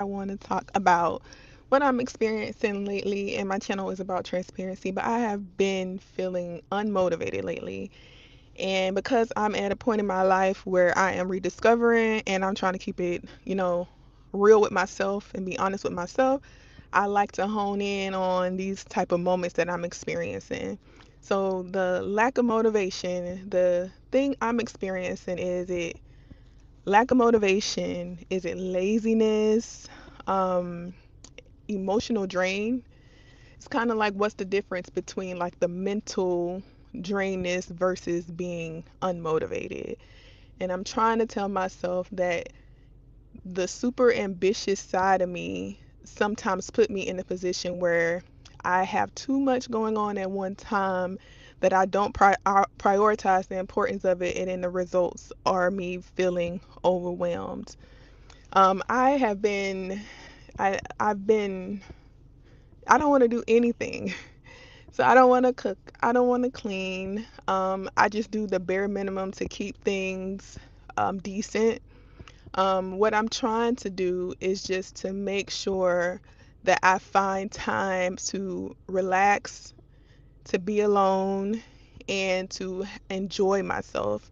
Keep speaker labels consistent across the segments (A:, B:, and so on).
A: I want to talk about what I'm experiencing lately, and my channel is about transparency, but I have been feeling unmotivated lately. And because I'm at a point in my life where I am rediscovering and I'm trying to keep it, real with myself and be honest with myself, I like to hone in on these type of moments that I'm experiencing. So the lack of motivation, the thing I'm experiencing, is it lack of motivation? Is it laziness? Um, Emotional drain? It's kind of like, what's the difference between like the mental drainness versus being unmotivated? And I'm trying to tell myself that the super ambitious side of me sometimes put me in a position where I have too much going on at one time, that I don't prioritize the importance of it, and then the results are me feeling overwhelmed. I have been, I've been, I don't want to do anything. So I don't want to cook. I don't want to clean. I just do the bare minimum to keep things decent. What I'm trying to do is just to make sure that I find time to relax, to be alone, and to enjoy myself.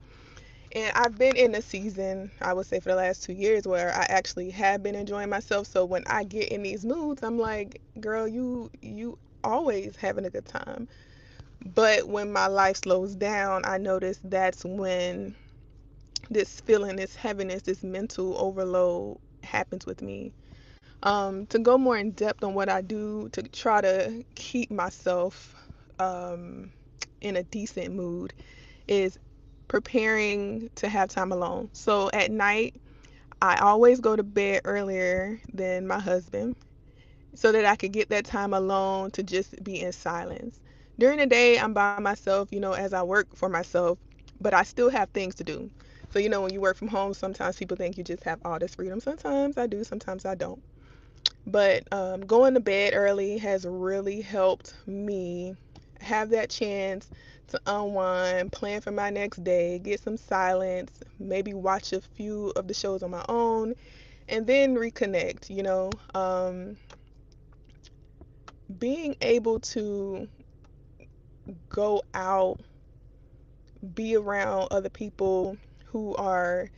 A: And I've been in a season, I would say for the last 2 years, where I actually have been enjoying myself. So when I get in these moods, I'm like, girl, you always having a good time. But when my life slows down, I notice that's when this feeling, this heaviness, this mental overload happens with me. To go more in depth on what I do to try to keep myself um, in a decent mood is preparing to have time alone. So at night, I always go to bed earlier than my husband so that I could get that time alone to just be in silence. During the day, I'm by myself, as I work for myself, but I still have things to do. So, when you work from home, sometimes people think you just have all this freedom. Sometimes I do, sometimes I don't. But going to bed early has really helped me have that chance to unwind, plan for my next day, get some silence, maybe watch a few of the shows on my own, and then reconnect. Being able to go out, be around other people who are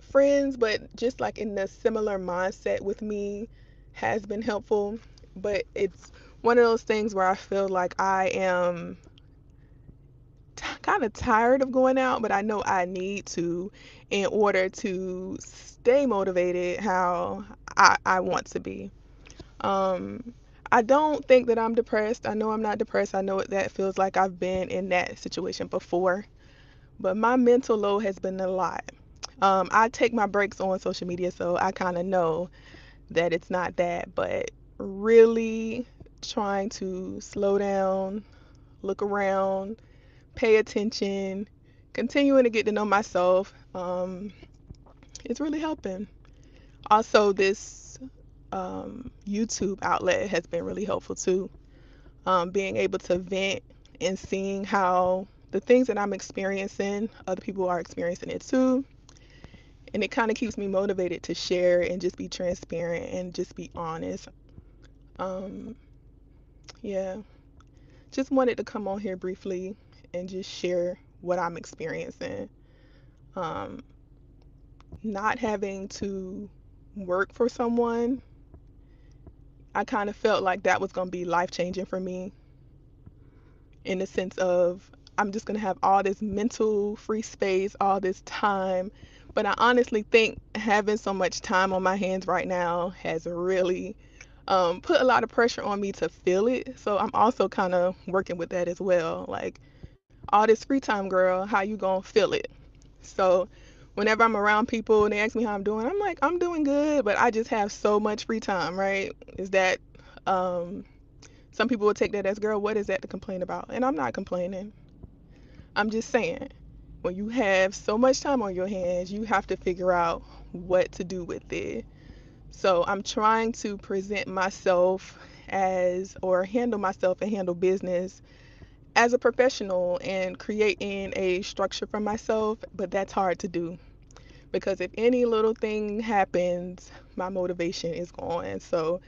A: friends, but just like in the similar mindset with me has been helpful. But it's one of those things where I feel like I am kind of tired of going out, but I know I need to in order to stay motivated how I want to be. Um, I don't think that I'm depressed. I know I'm not depressed. I know what that feels like. I've been in that situation before, but my mental load has been a lot. I take my breaks on social media, so I kind of know that it's not that, but really trying to slow down, look around, pay attention, continuing to get to know myself, it's really helping. Also, this YouTube outlet has been really helpful too. Being able to vent and seeing how the things that I'm experiencing, other people are experiencing it too. And it kind of keeps me motivated to share and just be transparent and just be honest. Um, yeah, just wanted to come on here briefly and just share what I'm experiencing. Um, Not having to work for someone, I kind of felt like that was going to be life changing for me, in the sense of I'm just going to have all this mental free space, all this time. But I honestly think having so much time on my hands right now has really put a lot of pressure on me to feel it. So I'm also kind of working with that as well. Like, all this free time, girl, how you gonna feel it? So whenever I'm around people and they ask me how I'm doing, I'm like, I'm doing good, but I just have so much free time, right? Is that um some people will take that as, girl, what is that to complain about? And I'm not complaining. I'm just saying, when you have so much time on your hands, you have to figure out what to do with it. So I'm trying to present myself as, or handle myself and handle business as a professional and creating a structure for myself, but that's hard to do because if any little thing happens, my motivation is gone. So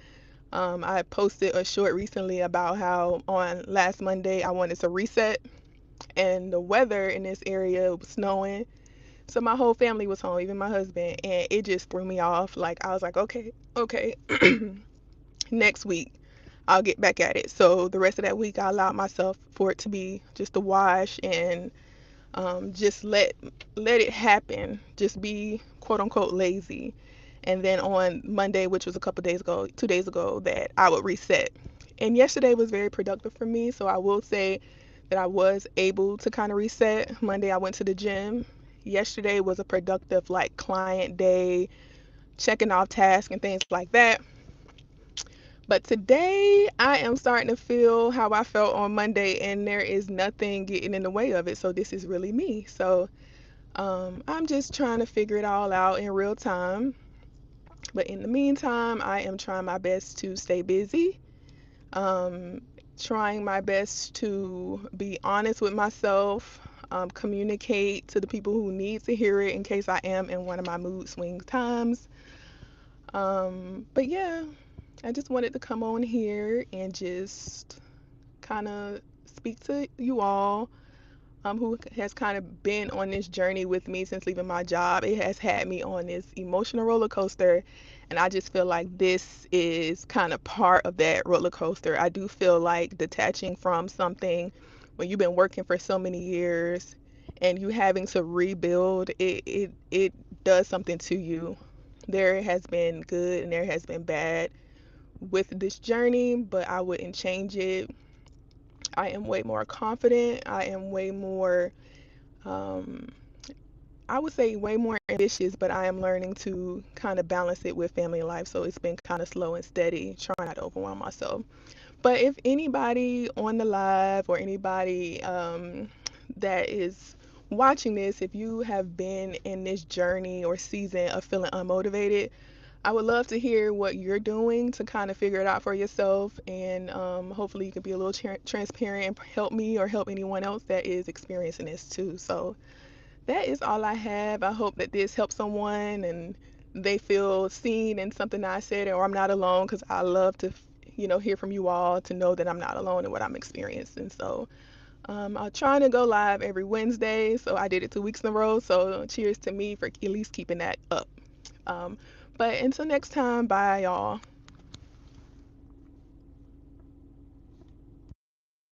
A: I posted a short recently about how on last Monday I wanted to reset, and the weather in this area was snowing. So my whole family was home, even my husband, and it just threw me off. Like I was like, okay, okay, next week I'll get back at it. So the rest of that week I allowed myself for it to be just a wash and just let it happen. Just be quote unquote lazy. And then on Monday, which was a couple days ago, 2 days ago, that I would reset. And yesterday was very productive for me, so I will say that I was able to kind of reset. Monday I went to the gym. Yesterday was a productive like client day, checking off tasks and things like that. But today I am starting to feel how I felt on Monday, and there is nothing getting in the way of it. So this is really me. So I'm just trying to figure it all out in real time. But in the meantime, I am trying my best to stay busy, um, trying my best to be honest with myself, communicate to the people who need to hear it in case I am in one of my mood swing times. But yeah, I just wanted to come on here and just kind of speak to you all, who has kind of been on this journey with me since leaving my job. It has had me on this emotional roller coaster, and I just feel like this is kind of part of that roller coaster. I do feel like detaching from something when you've been working for so many years and you having to rebuild, it does something to you. There has been good and there has been bad with this journey, but I wouldn't change it. I am way more confident. I am way more, um, I would say way more ambitious, but I am learning to kind of balance it with family life. So it's been kind of slow and steady, trying not to overwhelm myself. But if anybody on the live or anybody that is watching this, if you have been in this journey or season of feeling unmotivated, I would love to hear what you're doing to kind of figure it out for yourself. And hopefully you can be a little transparent and help me or help anyone else that is experiencing this too. So that is all I have. I hope that this helps someone and they feel seen in something I said, or I'm not alone, because I love to, hear from you all to know that I'm not alone in what I'm experiencing. So I'm trying to go live every Wednesday. So I did it 2 weeks in a row. So cheers to me for at least keeping that up. Um, but until next time, bye, y'all.